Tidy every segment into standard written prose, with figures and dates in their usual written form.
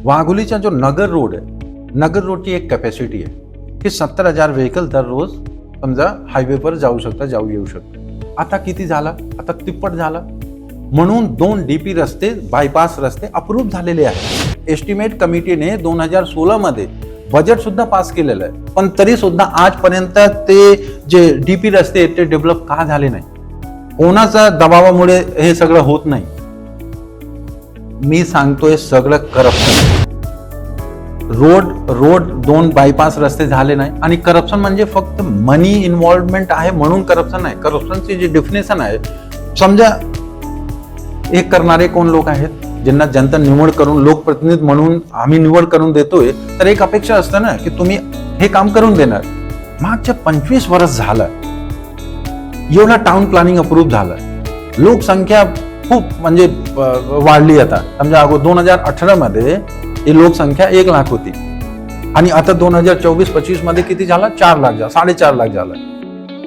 वाघोलीचा जो नगर रोड आहे, नगर रोडची एक कॅपॅसिटी आहे की 70,000 व्हेकल दररोज समजा हायवेवर जाऊ येऊ शकतात. आता किती झाला? आता तिप्पट झाला. म्हणून 2 DP रस्ते, बायपास रस्ते अप्रूव्ह झालेले आहेत. एस्टिमेट कमिटीने 2016 मध्ये बजेट सुद्धा पास केलेलं आहे, पण तरी सुद्धा आजपर्यंत ते जे DP रस्ते आहेत ते डेव्हलप का झाले नाही? कोणाच्या दबावामुळे हे सगळं होत नाही? मी सांगतोय सगळं करप्शन. रोड 2 बायपास रस्ते झाले नाही. आणि करप्शन म्हणजे फक्त मनी इन्व्हॉल्वमेंट आहे म्हणून करप्शन नाही. करप्शनची जी डेफिनेशन आहे, समजा हे करणारे कोण लोक आहेत, ज्यांना जनता निवड करून लोकप्रतिनिधी म्हणून आम्ही निवड करून देतोय, तर एक अपेक्षा असतं ना की तुम्ही हे काम करून देणार. मागच्या 25 वर्ष झालं एवढा टाउन प्लॅनिंग अप्रूव्ह झालं. लोकसंख्या खूप म्हणजे वाढली. आता समजा 2018 मध्ये ही लोकसंख्या 1 लाख होती आणि आता 2024-25 मध्ये किती झाला? 4 लाख झाला, 4.5 लाख झाला.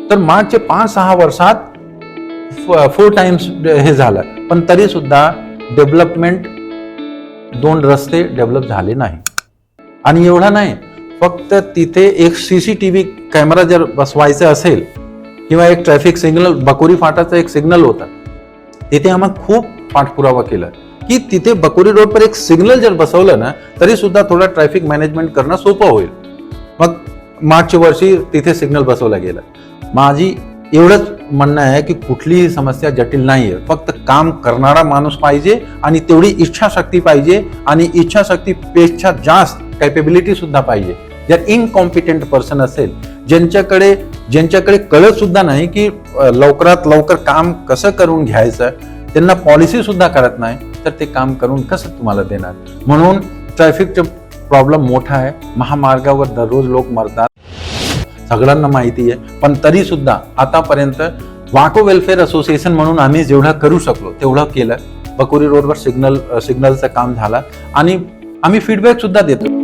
तर मागचे 5-6 वर्षात 4 टाइम्स हे झालं. पण तरी सुद्धा डेव्हलपमेंट 2 रस्ते डेव्हलप झाले नाही. आणि एवढा नाही, फक्त तिथे एक CCTV कॅमेरा जर बसवायचा असेल किंवा एक ट्रॅफिक सिग्नल, बकोरी फाटाचा एक सिग्नल होता, तिथे आम्हाला खूप पाठपुरावा केला की तिथे बकोरी रोड पर एक सिग्नल जर बसवलं ना तरी सुद्धा थोडा ट्रॅफिक मॅनेजमेंट करणं सोपं होईल. मग मागच्या वर्षी तिथे सिग्नल बसवला गेला. माझी एवढंच म्हणणं आहे की कुठलीही समस्या जटिल नाहीये, फक्त काम करणारा माणूस पाहिजे आणि तेवढी इच्छाशक्ती पाहिजे. आणि इच्छाशक्तीपेक्षा जास्त कॅपेबिलिटी सुद्धा पाहिजे. जर इनकॉम्पिटंट पर्सन असेल, ज्यांच्याकडे कळत सुद्धा नाही की लवकरात लवकर काम कसं करून घ्यायचं, त्यांना पॉलिसी सुद्धा कळत नाही, तर ते काम करून कसं तुम्हाला देणार? म्हणून ट्रॅफिकचा प्रॉब्लेम मोठा आहे. महामार्गावर दररोज लोक मरतात, सगळ्यांना माहिती आहे. पण तरी सुद्धा आतापर्यंत वाको वेलफेअर असोसिएशन म्हणून आम्ही जेवढं करू शकलो तेवढं केलं. बकोरी रोडवर सिग्नलचं काम झालं आणि आम्ही फीडबॅक सुद्धा देतो.